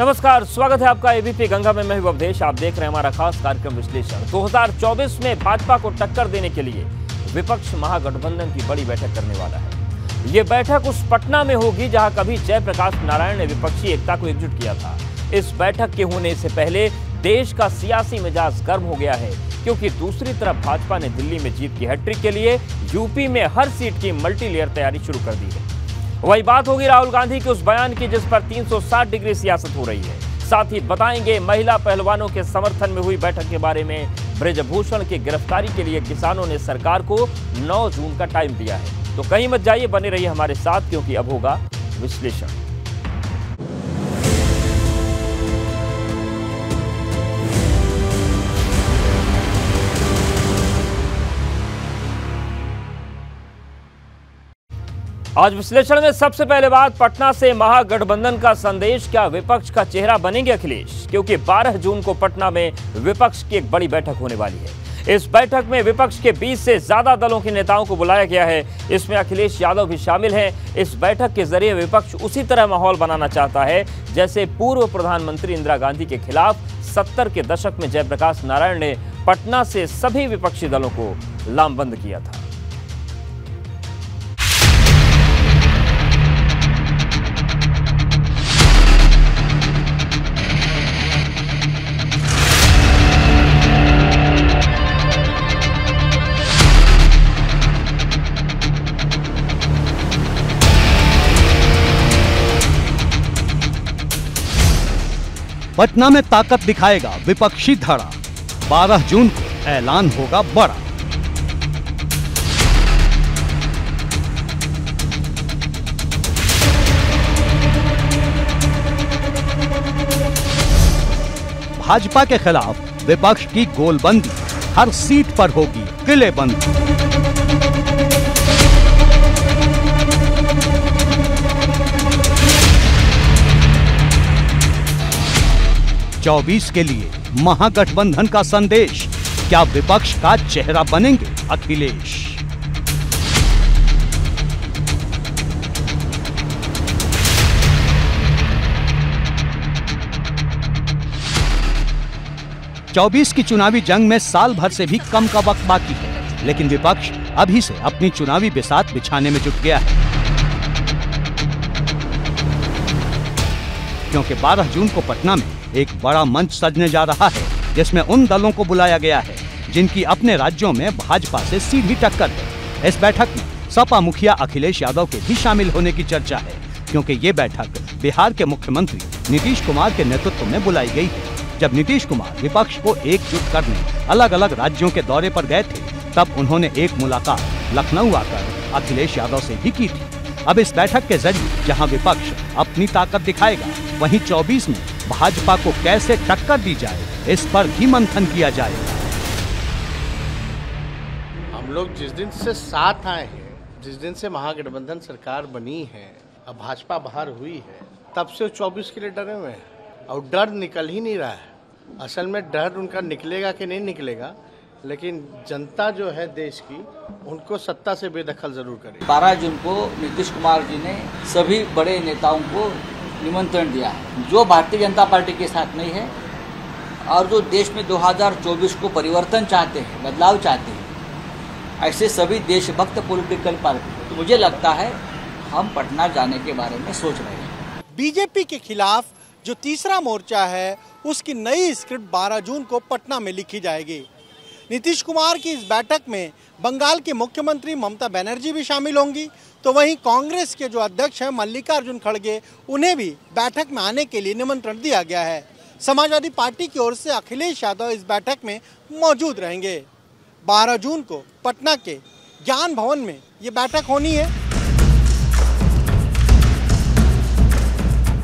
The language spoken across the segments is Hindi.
नमस्कार, स्वागत है आपका एबीपी गंगा में। मैं हूं अवधेश। आप देख रहे हैं हमारा खास कार्यक्रम विश्लेषण। 2024 में भाजपा को टक्कर देने के लिए विपक्ष महागठबंधन की बड़ी बैठक करने वाला है। ये बैठक उस पटना में होगी जहां कभी जयप्रकाश नारायण ने विपक्षी एकता को एकजुट किया था। इस बैठक के होने से पहले देश का सियासी मिजाज गर्म हो गया है, क्योंकि दूसरी तरफ भाजपा ने दिल्ली में जीत की हैट्रिक के लिए यूपी में हर सीट की मल्टीलेयर तैयारी शुरू कर दी है। वही बात होगी राहुल गांधी के उस बयान की जिस पर 360 डिग्री सियासत हो रही है। साथ ही बताएंगे महिला पहलवानों के समर्थन में हुई बैठक के बारे में। ब्रजभूषण की गिरफ्तारी के लिए किसानों ने सरकार को 9 जून का टाइम दिया है। तो कहीं मत जाइए, बने रहिए हमारे साथ, क्योंकि अब होगा विश्लेषण। आज विश्लेषण में सबसे पहले बात पटना से महागठबंधन का संदेश। क्या विपक्ष का चेहरा बनेंगे अखिलेश? क्योंकि 12 जून को पटना में विपक्ष की एक बड़ी बैठक होने वाली है। इस बैठक में विपक्ष के 20 से ज्यादा दलों के नेताओं को बुलाया गया है। इसमें अखिलेश यादव भी शामिल हैं। इस बैठक के जरिए विपक्ष उसी तरह माहौल बनाना चाहता है जैसे पूर्व प्रधानमंत्री इंदिरा गांधी के खिलाफ 70 के दशक में जयप्रकाश नारायण ने पटना से सभी विपक्षी दलों को लामबंद किया था। पटना में ताकत दिखाएगा विपक्षी धड़ा। 12 जून को ऐलान होगा बड़ा। भाजपा के खिलाफ विपक्ष की गोलबंदी, हर सीट पर होगी किलेबंदी। चौबीस के लिए महागठबंधन का संदेश। क्या विपक्ष का चेहरा बनेंगे अखिलेश? चौबीस की चुनावी जंग में साल भर से भी कम का वक्त बाकी है, लेकिन विपक्ष अभी से अपनी चुनावी बिसात बिछाने में जुट गया है। क्योंकि 12 जून को पटना में एक बड़ा मंच सजने जा रहा है, जिसमें उन दलों को बुलाया गया है जिनकी अपने राज्यों में भाजपा से सीधी टक्कर है। इस बैठक में सपा मुखिया अखिलेश यादव के भी शामिल होने की चर्चा है, क्योंकि ये बैठक बिहार के मुख्यमंत्री नीतीश कुमार के नेतृत्व में बुलाई गई है। जब नीतीश कुमार विपक्ष को एकजुट करने अलग अलग राज्यों के दौरे पर गए थे, तब उन्होंने एक मुलाकात लखनऊ आकर अखिलेश यादव से भी की थी। अब इस बैठक के जरिए जहां विपक्ष अपनी ताकत दिखाएगा, वहीं 24 में भाजपा को कैसे टक्कर दी जाए, इस पर भी मंथन किया जाएगा। हम लोग जिस दिन से साथ आए हैं, जिस दिन से महागठबंधन सरकार बनी है, अब भाजपा बाहर हुई है, तब से 24 के लिए डरे हुए हैं और डर निकल ही नहीं रहा है। असल में डर उनका निकलेगा कि नहीं निकलेगा, लेकिन जनता जो है देश की, उनको सत्ता से बेदखल जरूर करेगी। 12 जून को नीतीश कुमार जी ने सभी बड़े नेताओं को निमंत्रण दिया है, जो भारतीय जनता पार्टी के साथ नहीं है और जो देश में 2024 को परिवर्तन चाहते हैं, बदलाव चाहते हैं, ऐसे सभी देशभक्त पॉलिटिकल पार्टी। तो मुझे लगता है हम पटना जाने के बारे में सोच रहे हैं। बीजेपी के खिलाफ जो तीसरा मोर्चा है, उसकी नई स्क्रिप्ट 12 जून को पटना में लिखी जाएगी। नीतीश कुमार की इस बैठक में बंगाल की मुख्यमंत्री ममता बनर्जी भी शामिल होंगी, तो वहीं कांग्रेस के जो अध्यक्ष हैं मल्लिकार्जुन खड़गे, उन्हें भी बैठक में आने के लिए निमंत्रण दिया गया है। समाजवादी पार्टी की ओर से अखिलेश यादव इस बैठक में मौजूद रहेंगे। 12 जून को पटना के ज्ञान भवन में ये बैठक होनी है।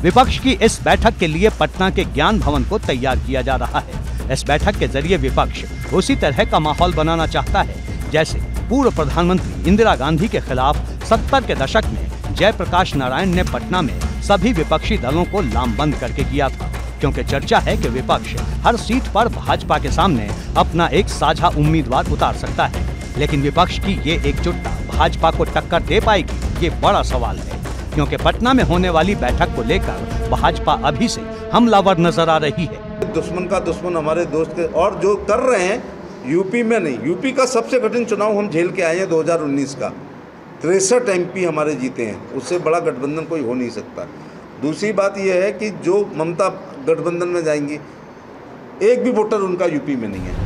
विपक्ष की इस बैठक के लिए पटना के ज्ञान भवन को तैयार किया जा रहा है। इस बैठक के जरिए विपक्ष उसी तरह का माहौल बनाना चाहता है जैसे पूर्व प्रधानमंत्री इंदिरा गांधी के खिलाफ 70 के दशक में जयप्रकाश नारायण ने पटना में सभी विपक्षी दलों को लामबंद करके किया था। क्योंकि चर्चा है कि विपक्ष हर सीट पर भाजपा के सामने अपना एक साझा उम्मीदवार उतार सकता है, लेकिन विपक्ष की ये एकजुटता भाजपा को टक्कर दे पाएगी, ये बड़ा सवाल है। क्योंकि पटना में होने वाली बैठक को लेकर भाजपा अभी से हमलावर नजर आ रही है। दुश्मन का दुश्मन हमारे दोस्त के, और जो कर रहे हैं यूपी में नहीं, यूपी का सबसे कठिन चुनाव हम झेल के आए हैं 2019 का। 63 MP हमारे जीते हैं, उससे बड़ा गठबंधन कोई हो नहीं सकता। दूसरी बात यह है कि जो ममता गठबंधन में जाएंगी, एक भी वोटर उनका यूपी में नहीं है।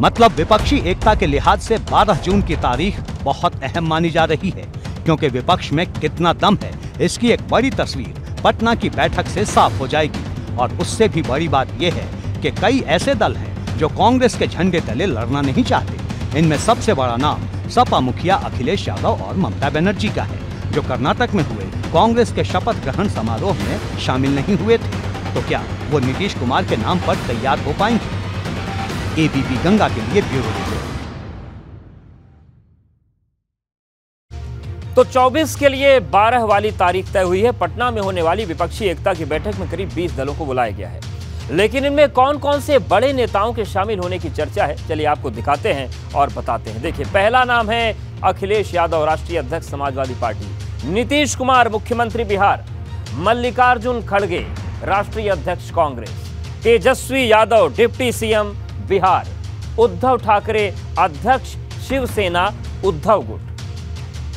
मतलब विपक्षी एकता के लिहाज से 12 जून की तारीख बहुत अहम मानी जा रही है, क्योंकि विपक्ष में कितना दम है इसकी एक बड़ी तस्वीर पटना की बैठक से साफ हो जाएगी। और उससे भी बड़ी बात यह है कि कई ऐसे दल हैं जो कांग्रेस के झंडे तले लड़ना नहीं चाहते। इनमें सबसे बड़ा नाम सपा मुखिया अखिलेश यादव और ममता बनर्जी का है, जो कर्नाटक में हुए कांग्रेस के शपथ ग्रहण समारोह में शामिल नहीं हुए थे। तो क्या वो नीतीश कुमार के नाम पर तैयार हो पाएंगे? एबीपी गंगा के लिए ब्यूरो रिपोर्ट। तो 24 के लिए 12 वाली तारीख तय हुई है। पटना में होने वाली विपक्षी एकता की बैठक में करीब 20 दलों को बुलाया गया है, लेकिन इनमें कौन कौन से बड़े नेताओं के शामिल होने की चर्चा है, चलिए आपको दिखाते हैं और बताते हैं। देखिए, पहला नाम है अखिलेश यादव, राष्ट्रीय अध्यक्ष समाजवादी पार्टी। नीतीश कुमार, मुख्यमंत्री बिहार। मल्लिकार्जुन खड़गे, राष्ट्रीय अध्यक्ष कांग्रेस। Tejashwi Yadav, deputy CM Bihar. उद्धव ठाकरे, अध्यक्ष शिवसेना उद्धव गुट।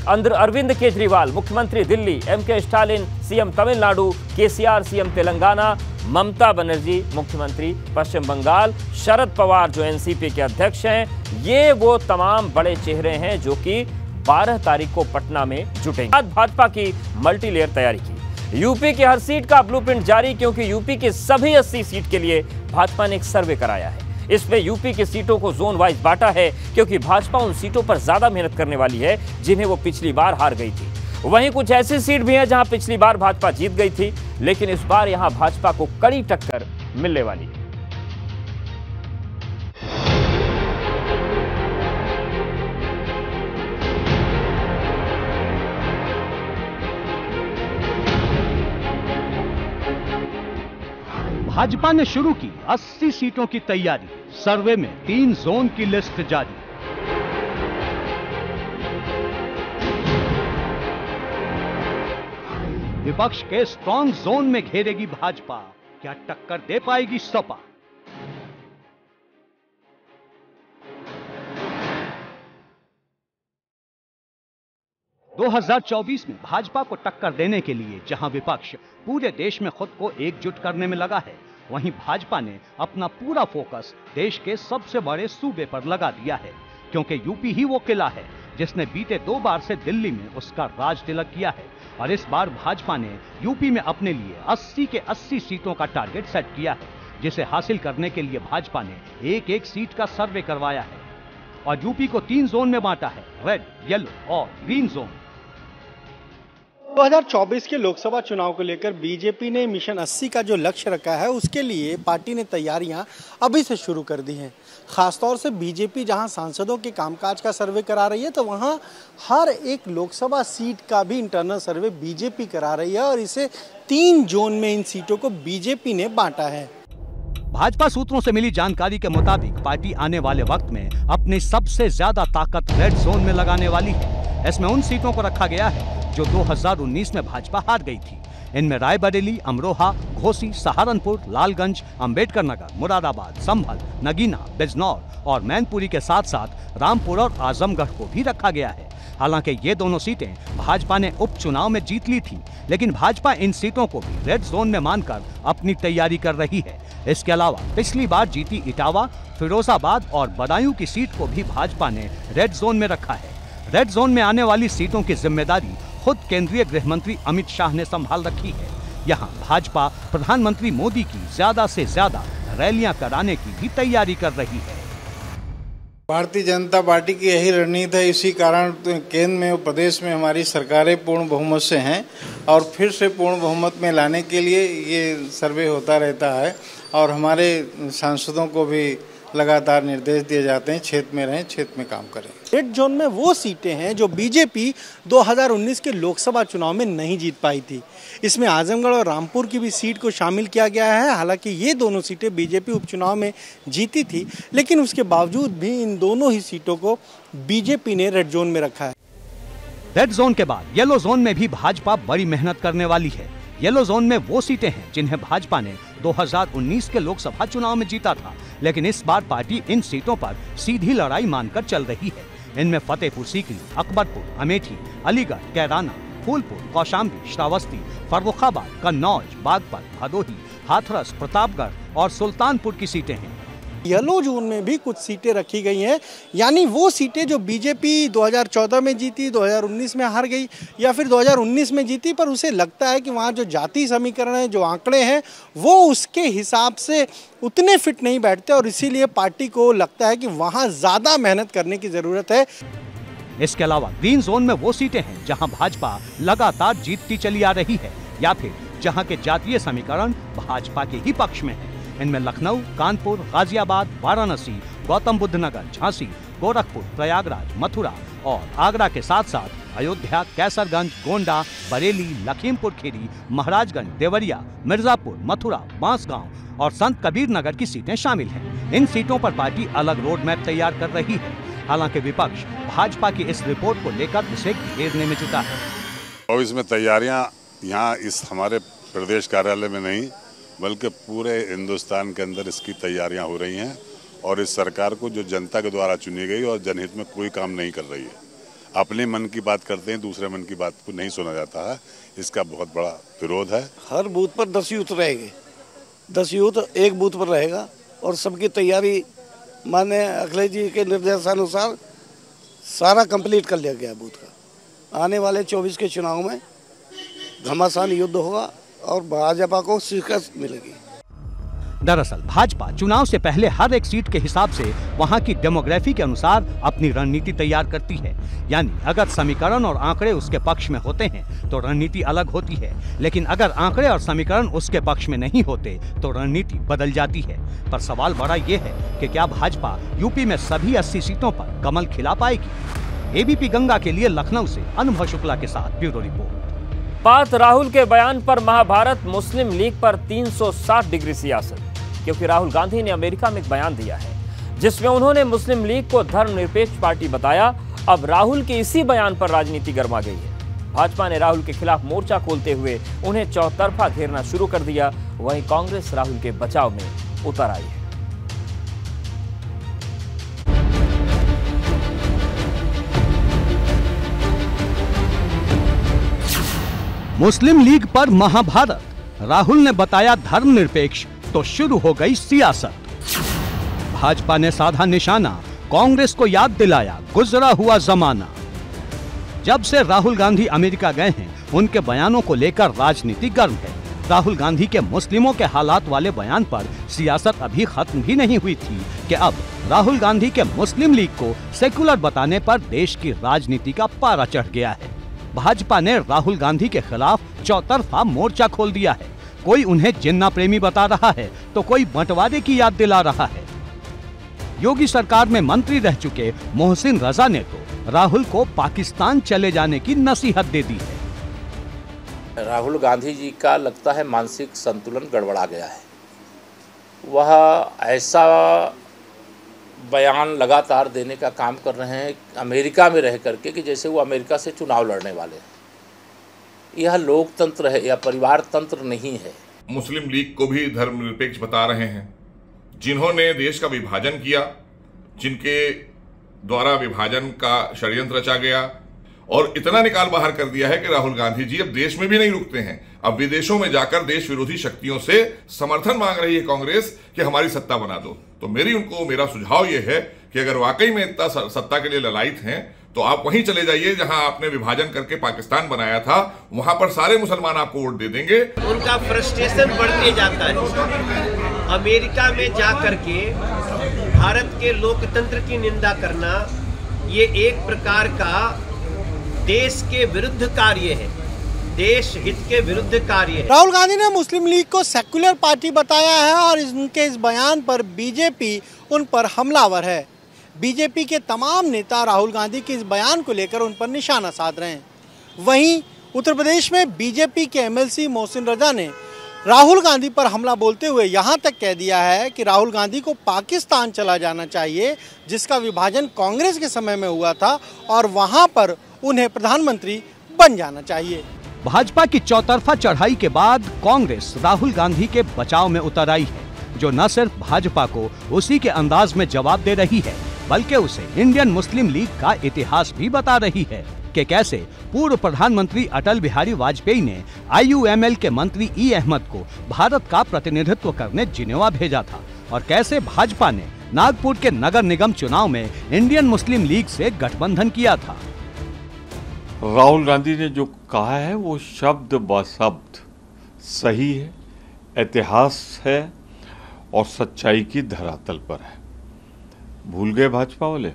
अरविंद केजरीवाल, मुख्यमंत्री दिल्ली। एमके स्टालिन, सीएम तमिलनाडु। केसीआर, सीएम तेलंगाना। ममता बनर्जी, मुख्यमंत्री पश्चिम बंगाल। शरद पवार, जो एनसीपी के अध्यक्ष हैं। ये वो तमाम बड़े चेहरे हैं जो कि 12 तारीख को पटना में जुटेंगे। भाजपा की मल्टी लेयर तैयारी की। यूपी की हर सीट का ब्लूप्रिंट जारी, क्योंकि यूपी की सभी 80 सीट के लिए भाजपा ने एक सर्वे कराया है। इसमें यूपी की सीटों को जोन वाइज बांटा है, क्योंकि भाजपा उन सीटों पर ज्यादा मेहनत करने वाली है जिन्हें वो पिछली बार हार गई थी। वहीं कुछ ऐसी सीट भी हैं जहां पिछली बार भाजपा जीत गई थी, लेकिन इस बार यहां भाजपा को कड़ी टक्कर मिलने वाली है। भाजपा ने शुरू की 80 सीटों की तैयारी। सर्वे में 3 जोन की लिस्ट जारी। विपक्ष के स्ट्रॉन्ग जोन में घेरेगी भाजपा, क्या टक्कर दे पाएगी सपा? – 2024 में भाजपा को टक्कर देने के लिए जहां विपक्ष पूरे देश में खुद को एकजुट करने में लगा है, वहीं भाजपा ने अपना पूरा फोकस देश के सबसे बड़े सूबे पर लगा दिया है, क्योंकि यूपी ही वो किला है जिसने बीते 2 बार से दिल्ली में उसका राज तिलक किया है। और इस बार भाजपा ने यूपी में अपने लिए 80 के 80 सीटों का टारगेट सेट किया है, जिसे हासिल करने के लिए भाजपा ने एक सीट का सर्वे करवाया है और यूपी को 3 जोन में बांटा है, रेड, येलो और ग्रीन जोन। 2024 के लोकसभा चुनाव को लेकर बीजेपी ने मिशन 80 का जो लक्ष्य रखा है, उसके लिए पार्टी ने तैयारियां अभी से शुरू कर दी हैं। खासतौर से बीजेपी जहां सांसदों के कामकाज का सर्वे करा रही है, तो वहां हर एक लोकसभा सीट का भी इंटरनल सर्वे बीजेपी करा रही है और इसे 3 जोन में इन सीटों को बीजेपी ने बांटा है। भाजपा सूत्रों से मिली जानकारी के मुताबिक पार्टी आने वाले वक्त में अपनी सबसे ज्यादा ताकत रेड जोन में लगाने वाली है। इसमें उन सीटों को रखा गया है जो 2019 में भाजपा हार गई थी। इनमें रायबरेली, अमरोहा, घोसी, सहारनपुर, लालगंज, अंबेडकर नगर, मुरादाबाद, संभल, नगीना, बिजनौर और मैनपुरी के साथ साथ रामपुर और आजमगढ़ को भी रखा गया है। हालांकि ये दोनों सीटें भाजपा ने उपचुनाव में जीत ली थी, लेकिन भाजपा इन सीटों को भी रेड जोन में मानकर अपनी तैयारी कर रही है। इसके अलावा पिछली बार जीती इटावा, फिरोजाबाद और बदायूं की सीट को भी भाजपा ने रेड जोन में रखा है। रेड जोन में आने वाली सीटों की जिम्मेदारी खुद केंद्रीय गृह मंत्री अमित शाह ने संभाल रखी है। यहाँ भाजपा प्रधानमंत्री मोदी की ज्यादा से ज्यादा रैलियां कराने की भी तैयारी कर रही है। भारतीय जनता पार्टी की यही रणनीति है, इसी कारण केंद्र में और प्रदेश में हमारी सरकारें पूर्ण बहुमत से हैं और फिर से पूर्ण बहुमत में लाने के लिए ये सर्वे होता रहता है और हमारे सांसदों को भी लगातार निर्देश दिए जाते हैं, क्षेत्र में रहें, क्षेत्र में काम करें। रेड जोन में वो सीटें हैं जो बीजेपी 2019 के लोकसभा चुनाव में नहीं जीत पाई थी। इसमें आजमगढ़ और रामपुर की भी सीट को शामिल किया गया है। हालांकि ये दोनों सीटें बीजेपी उपचुनाव में जीती थी, लेकिन उसके बावजूद भी इन दोनों ही सीटों को बीजेपी ने रेड जोन में रखा है। रेड जोन के बाद येलो जोन में भी भाजपा बड़ी मेहनत करने वाली है। येलो जोन में वो सीटें हैं जिन्हें भाजपा ने 2019 के लोकसभा चुनाव में जीता था, लेकिन इस बार पार्टी इन सीटों पर सीधी लड़ाई मानकर चल रही है। इनमें फतेहपुर सीकरी, अकबरपुर, अमेठी, अलीगढ़, कैराना, फूलपुर, कौशाम्बी, श्रावस्ती, फर्रुखाबाद, कन्नौज, बागपत, भदोही, हाथरस, प्रतापगढ़ और सुल्तानपुर की सीटें हैं। येलो जोन में भी कुछ सीटें रखी गई हैं, यानी वो सीटें जो बीजेपी 2014 में जीती, 2019 में हार गई, या फिर 2019 में जीती पर उसे लगता है कि वहाँ जो जाति समीकरण है, जो आंकड़े हैं, वो उसके हिसाब से उतने फिट नहीं बैठते और इसीलिए पार्टी को लगता है कि वहाँ ज़्यादा मेहनत करने की ज़रूरत है। इसके अलावा ग्रीन जोन में वो सीटें हैं जहां भाजपा लगातार जीतती चली आ रही है या फिर जहां के जातीय समीकरण भाजपा के ही पक्ष में है। इनमें लखनऊ, कानपुर, गाजियाबाद, वाराणसी, गौतम बुद्ध नगर, झांसी, गोरखपुर, प्रयागराज, मथुरा और आगरा के साथ साथ अयोध्या, कैसरगंज, गोंडा, बरेली, लखीमपुर खीरी, महाराजगंज, देवरिया, मिर्जापुर, मथुरा, बांसगांव और संत कबीर नगर की सीटें शामिल हैं। इन सीटों पर पार्टी अलग रोड मैप तैयार कर रही है। हालांकि विपक्ष भाजपा की इस रिपोर्ट को लेकर उसे घेरने में जुटा है। और इसमें तैयारियां यहाँ इस हमारे प्रदेश कार्यालय में नहीं बल्कि पूरे हिंदुस्तान के अंदर इसकी तैयारियां हो रही हैं और इस सरकार को जो जनता के द्वारा चुनी गई और जनहित में कोई काम नहीं कर रही है, अपने मन की बात करते हैं, दूसरे मन की बात को नहीं सुना जाता है। इसका बहुत बड़ा विरोध है। हर बूथ पर 10 यूथ रहेंगे, 10 यूथ एक बूथ पर रहेगा और सबकी तैयारी माननीय अखिलेश जी के निर्देशानुसार सारा कंप्लीट कर लिया गया बूथ का। आने वाले 24 के चुनाव में घमासान युद्ध होगा और भाजपा को शिकस्त मिलेगी। दरअसल भाजपा चुनाव से पहले हर एक सीट के हिसाब से वहां की डेमोग्राफी के अनुसार अपनी रणनीति तैयार करती है। यानी अगर समीकरण और आंकड़े उसके पक्ष में होते हैं तो रणनीति अलग होती है, लेकिन अगर आंकड़े और समीकरण उसके पक्ष में नहीं होते तो रणनीति बदल जाती है। पर सवाल बड़ा ये है कि क्या भाजपा यूपी में सभी 80 सीटों पर कमल खिला पाएगी? एबीपी गंगा के लिए लखनऊ से अनुभव शुक्ला के साथ ब्यूरो रिपोर्ट। बात राहुल के बयान पर महाभारत, मुस्लिम लीग पर 360 डिग्री सियासत, क्योंकि राहुल गांधी ने अमेरिका में एक बयान दिया है जिसमें उन्होंने मुस्लिम लीग को धर्मनिरपेक्ष पार्टी बताया। अब राहुल के इसी बयान पर राजनीति गर्मा गई है। भाजपा ने राहुल के खिलाफ मोर्चा खोलते हुए उन्हें चौतरफा घेरना शुरू कर दिया। वहीं कांग्रेस राहुल के बचाव में उतर आई है। मुस्लिम लीग पर महाभारत, राहुल ने बताया धर्मनिरपेक्ष तो शुरू हो गई सियासत। भाजपा ने साधा निशाना, कांग्रेस को याद दिलाया गुजरा हुआ जमाना। जब से राहुल गांधी अमेरिका गए हैं उनके बयानों को लेकर राजनीति गर्म है। राहुल गांधी के मुस्लिमों के हालात वाले बयान पर सियासत अभी खत्म भी नहीं हुई थी कि अब राहुल गांधी के मुस्लिम लीग को सेकुलर बताने पर देश की राजनीति का पारा चढ़ गया है। भाजपा ने राहुल गांधी के खिलाफ चौतरफा मोर्चा खोल दिया है। कोई उन्हें जिन्ना प्रेमी बता रहा है तो कोई बंटवारे की याद दिला रहा है। योगी सरकार में मंत्री रह चुके मोहसिन रजा ने तो राहुल को पाकिस्तान चले जाने की नसीहत दे दी है। राहुल गांधी जी का लगता है मानसिक संतुलन गड़बड़ा गया है। वह ऐसा बयान लगातार देने का काम कर रहे हैं अमेरिका में रह करके कि जैसे वो अमेरिका से चुनाव लड़ने वाले हैं। यह लोकतंत्र है, यह परिवार तंत्र नहीं है। मुस्लिम लीग को भी धर्मनिरपेक्ष बता रहे हैं, जिन्होंने देश का विभाजन किया, जिनके द्वारा विभाजन का षड्यंत्र रचा गया और इतना निकाल बाहर कर दिया है कि राहुल गांधी जी अब देश में भी नहीं रुकते हैं। अब विदेशों में जाकर देश विरोधी शक्तियों से समर्थन मांग रही है कांग्रेस कि हमारी सत्ता बना दो। तो मेरा सुझाव यह है कि अगर वाकई में इतना सत्ता के लिए ललायत हैं तो आप वहीं चले जाइए जहां आपने विभाजन करके पाकिस्तान बनाया था। वहां पर सारे मुसलमान आपको वोट दे देंगे। उनका फ्रस्ट्रेशन बढ़ते जाता है। अमेरिका में जा करके भारत के लोकतंत्र की निंदा करना ये एक प्रकार का देश के विरुद्ध कार्य है, देश हित के विरुद्ध कार्य है। राहुल गांधी ने मुस्लिम लीग को सेक्युलर पार्टी बताया है और उनके इस बयान पर बीजेपी उन पर हमलावर है। बीजेपी के तमाम नेता राहुल गांधी के इस बयान को लेकर उन पर निशाना साध रहे हैं। वहीं उत्तर प्रदेश में बीजेपी के एमएलसी मोहसिन रजा ने राहुल गांधी पर हमला बोलते हुए यहां तक कह दिया है कि राहुल गांधी को पाकिस्तान चला जाना चाहिए, जिसका विभाजन कांग्रेस के समय में हुआ था, और वहां पर उन्हें प्रधानमंत्री बन जाना चाहिए। भाजपा की चौतरफा चढ़ाई के बाद कांग्रेस राहुल गांधी के बचाव में उतर आई है, जो न सिर्फ भाजपा को उसी के अंदाज में जवाब दे रही है, बल्कि उसे इंडियन मुस्लिम लीग का इतिहास भी बता रही है कि कैसे पूर्व प्रधानमंत्री अटल बिहारी वाजपेयी ने IUML के मंत्री ई अहमद को भारत का प्रतिनिधित्व करने जिनेवा भेजा था, और कैसे भाजपा ने नागपुर के नगर निगम चुनाव में इंडियन मुस्लिम लीग से गठबंधन किया था। राहुल गांधी ने जो कहा है वो शब्द ब शब्द सही है, इतिहास है और सच्चाई की धरातल पर है। भूल गए भाजपा वाले?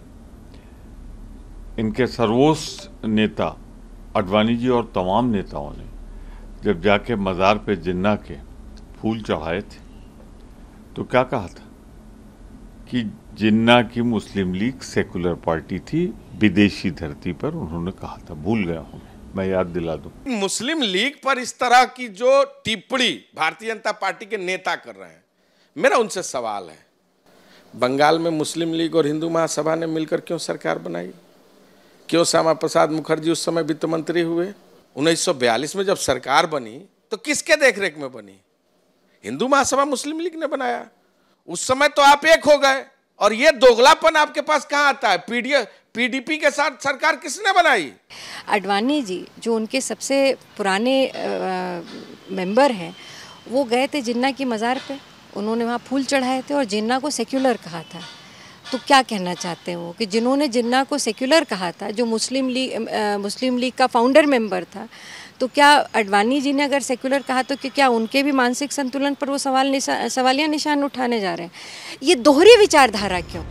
इनके सर्वोच्च नेता अडवाणी जी और तमाम नेताओं ने जब जाके मज़ार पे जिन्ना के फूल चढ़ाए थे तो क्या कहा था कि जिन्ना की मुस्लिम लीग सेकुलर पार्टी थी, विदेशी धरती पर उन्होंने कहा था। भूल गया हूं मैं याद दिला दूं। मुस्लिम लीग पर इस तरह की जो टिप्पणी भारतीय जनता पार्टी के नेता कर रहे हैं, मेरा उनसे सवाल है, बंगाल में मुस्लिम लीग और हिंदू महासभा ने मिलकर क्यों सरकार बनाई? क्यों श्यामा प्रसाद मुखर्जी उस समय वित्त मंत्री हुए? 1942 में जब सरकार बनी तो किसके देखरेख में बनी? हिंदू महासभा मुस्लिम लीग ने बनाया। उस समय तो आप एक हो गए, और ये दोगलापन आपके पास कहाँ आता है? PDP के साथ सरकार किसने बनाई? अडवाणी जी जो उनके सबसे पुराने मेंबर हैं, वो गए थे जिन्ना की मज़ार पे, उन्होंने वहाँ फूल चढ़ाए थे और जिन्ना को सेक्युलर कहा था। तो क्या कहना चाहते हैं वो कि जिन्होंने जिन्ना को सेक्युलर कहा था, जो मुस्लिम लीग का फाउंडर मेंबर था, तो क्या अडवाणी जी ने अगर सेक्युलर कहा तो क्या उनके भी मानसिक संतुलन पर वो सवालिया निशान उठाने जा रहे हैं? ये दोहरी विचारधारा क्यों?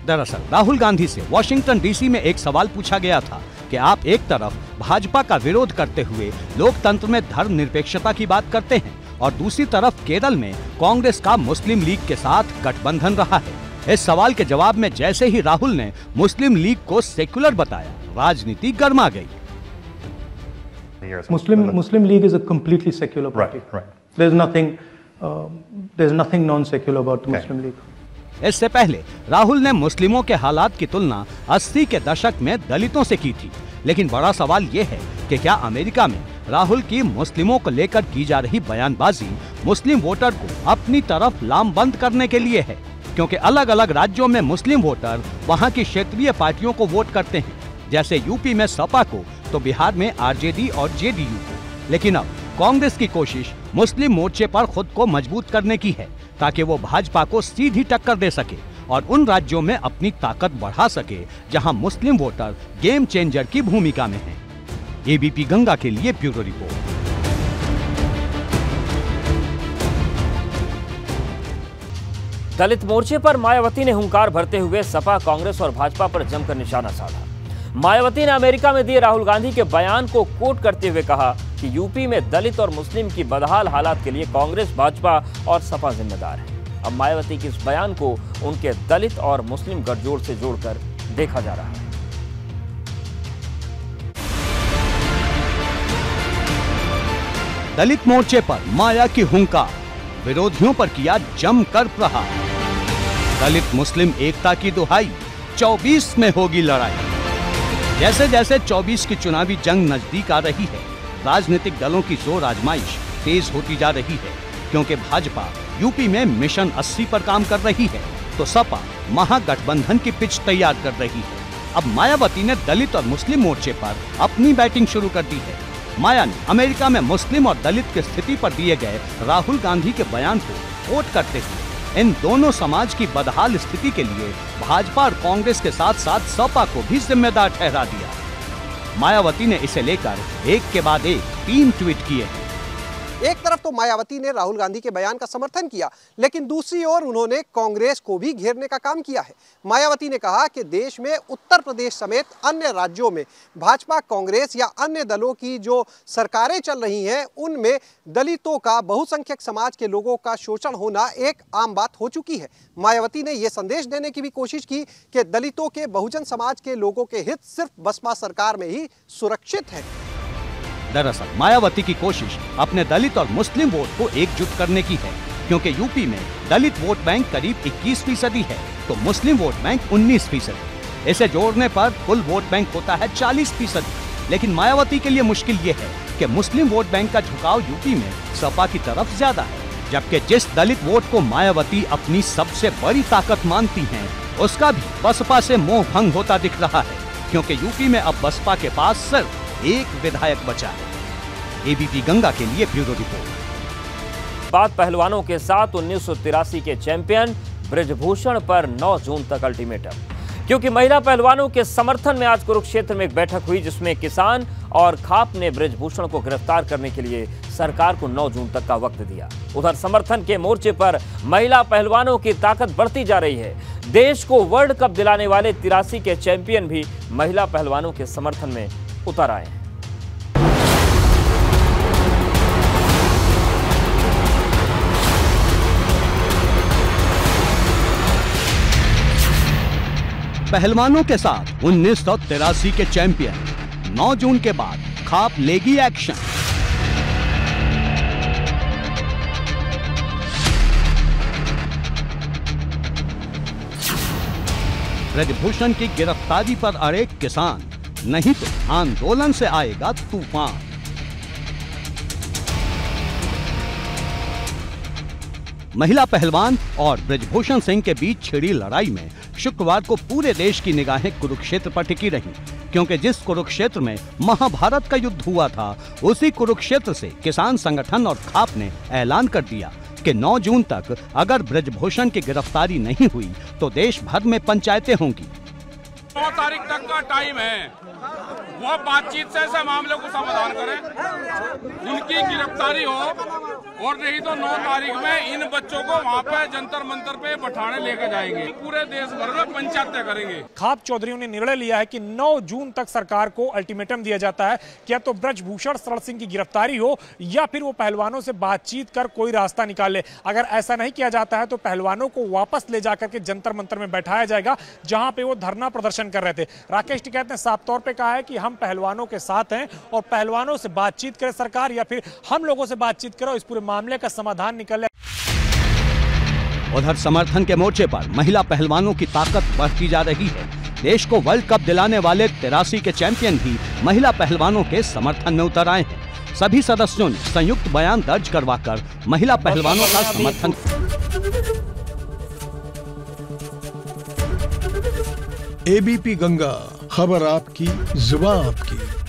दरअसल राहुल गांधी से वॉशिंगटन DC में एक सवाल पूछा गया था कि आप एक तरफ भाजपा का विरोध करते हुए लोकतंत्र में धर्मनिरपेक्षता की बात करते हैं, और दूसरी तरफ केरल में कांग्रेस का मुस्लिम लीग के साथ गठबंधन रहा है। इस सवाल के जवाब में जैसे ही राहुल ने मुस्लिम लीग को सेक्युलर बताया, राजनीति गर्मा गई। Muslim League is a completely secular party. Right. There's nothing non-secular about the Muslim League. इससे पहले राहुल ने मुस्लिमों के हालात की तुलना 80 के दशक में दलितों से की थी, लेकिन बड़ा सवाल ये है कि क्या अमेरिका में राहुल की मुस्लिमों को लेकर की जा रही बयानबाजी मुस्लिम वोटर को अपनी तरफ लामबंद करने के लिए है? क्योंकि अलग अलग राज्यों में मुस्लिम वोटर वहां की क्षेत्रीय पार्टियों को वोट करते हैं, जैसे यूपी में सपा को, तो बिहार में RJD और JDU को। लेकिन अब कांग्रेस की कोशिश मुस्लिम मोर्चे पर खुद को मजबूत करने की है, ताकि वो भाजपा को सीधी टक्कर दे सके और उन राज्यों में अपनी ताकत बढ़ा सके जहां मुस्लिम वोटर गेम चेंजर की भूमिका में हैं। ABP गंगा के लिए ब्यूरो रिपोर्ट। दलित मोर्चे पर मायावती ने हुंकार भरते हुए सपा, कांग्रेस और भाजपा पर जमकर निशाना साधा। मायावती ने अमेरिका में दिए राहुल गांधी के बयान को कोट करते हुए कहा कि यूपी में दलित और मुस्लिम की बदहाल हालात के लिए कांग्रेस, भाजपा और सपा जिम्मेदार है। अब मायावती के इस बयान को उनके दलित और मुस्लिम गठजोड़ से जोड़कर देखा जा रहा है। दलित मोर्चे पर माया की हुंकार, विरोधियों पर किया जमकर प्रहार। दलित मुस्लिम एकता की दुहाई, 24 में होगी लड़ाई। जैसे जैसे 24 की चुनावी जंग नजदीक आ रही है, राजनीतिक दलों की जोर आजमाइश तेज होती जा रही है, क्योंकि भाजपा यूपी में मिशन 80 पर काम कर रही है, तो सपा महागठबंधन की पिच तैयार कर रही है। अब मायावती ने दलित और मुस्लिम मोर्चे पर अपनी बैटिंग शुरू कर दी है। माया ने अमेरिका में मुस्लिम और दलित की स्थिति पर दिए गए राहुल गांधी के बयान को कोट करते हुए इन दोनों समाज की बदहाल स्थिति के लिए भाजपा और कांग्रेस के साथ साथ सपा को भी जिम्मेदार ठहरा दिया। मायावती ने इसे लेकर एक के बाद एक 3 ट्वीट किए हैं। एक तरफ तो मायावती ने राहुल गांधी के बयान का समर्थन किया, लेकिन दूसरी ओर उन्होंने कांग्रेस को भी घेरने का काम किया है। मायावती ने कहा कि देश में उत्तर प्रदेश समेत अन्य राज्यों में भाजपा, कांग्रेस या अन्य दलों की जो सरकारें चल रही हैं, उनमें दलितों का, बहुसंख्यक समाज के लोगों का शोषण होना एक आम बात हो चुकी है। मायावती ने यह संदेश देने की भी कोशिश की कि दलितों के, बहुजन समाज के लोगों के हित सिर्फ बसपा सरकार में ही सुरक्षित है। दरअसल मायावती की कोशिश अपने दलित और मुस्लिम वोट को एकजुट करने की है, क्योंकि यूपी में दलित वोट बैंक करीब 21% है तो मुस्लिम वोट बैंक 19%। इसे जोड़ने पर कुल वोट बैंक होता है 40%। लेकिन मायावती के लिए मुश्किल ये है कि मुस्लिम वोट बैंक का झुकाव यूपी में सपा की तरफ ज्यादा है, जबकि जिस दलित वोट को मायावती अपनी सबसे बड़ी ताकत मानती हैं, उसका भी बसपा से मोह भंग होता दिख रहा है, क्योंकि यूपी में अब बसपा के पास सिर्फ एक विधायक बचा है। एबीपी गंगा के लिए ब्यूरो रिपोर्ट। बात पहलवानों के साथ 1983 के चैंपियन ब्रजभूषण पर 9 जून तक अल्टीमेटम, क्योंकि महिला पहलवानों के समर्थन में आज कुरुक्षेत्र में एक बैठक हुई, जिसमें किसान और खाप ने ब्रजभूषण को गिरफ्तार करने के लिए सरकार को 9 जून तक का वक्त दिया। उधर समर्थन के मोर्चे पर महिला पहलवानों की ताकत बढ़ती जा रही है। देश को वर्ल्ड कप दिलाने वाले 83 के चैंपियन भी महिला पहलवानों के समर्थन में उतर आए हैं। पहलवानों के साथ 1983 के चैंपियन, 9 जून के बाद खाप लेगी एक्शन। ब्रजभूषण की गिरफ्तारी पर अड़े किसान, नहीं तो आंदोलन से आएगा तूफान। महिला पहलवान और ब्रजभूषण सिंह के बीच छिड़ी लड़ाई में शुक्रवार को पूरे देश की निगाहें कुरुक्षेत्र पर टिकी रहीं, क्योंकि जिस कुरुक्षेत्र में महाभारत का युद्ध हुआ था, उसी कुरुक्षेत्र से किसान संगठन और खाप ने ऐलान कर दिया कि 9 जून तक अगर ब्रजभूषण की गिरफ्तारी नहीं हुई तो देश भर में पंचायतें होंगी। 9 तारीख तक का टाइम है, वो बातचीत से ऐसे मामले को समाधान करें, उनकी गिरफ्तारी हो, और नहीं तो 9 तारीख में इन बच्चों को वहाँ पे जंतर मंतर पे बैठाने लेके जाएंगे, पूरे देश भर में पंचायतें करेंगे। खाप चौधरियों ने निर्णय लिया है कि 9 जून तक सरकार को अल्टीमेटम दिया जाता है, क्या तो ब्रजभूषण शरण सिंह की गिरफ्तारी हो या फिर वो पहलवानों से बातचीत कर कोई रास्ता निकाले। अगर ऐसा नहीं किया जाता है तो पहलवानों को वापस ले जाकर के जंतर मंतर में बैठाया जाएगा, जहां पे वो धरना प्रदर्शन कर रहे थे। राकेश टिकैत ने साफ तौर पे कहा है कि हम पहलवानों के साथ हैं और पहलवानों से बातचीत करे सरकार, या फिर हम लोगों से बातचीत करो, इस पूरे मामले का समाधान निकले। उधर समर्थन के मोर्चे पर महिला पहलवानों की ताकत बढ़ती जा रही है। देश को वर्ल्ड कप दिलाने वाले 83 के चैंपियन भी महिला पहलवानों के समर्थन में उतर आए हैं। सभी सदस्यों ने संयुक्त बयान दर्ज करवाकर महिला पहलवानों का समर्थन। एबीपी गंगा, खबर आपकी, जुबान आपकी।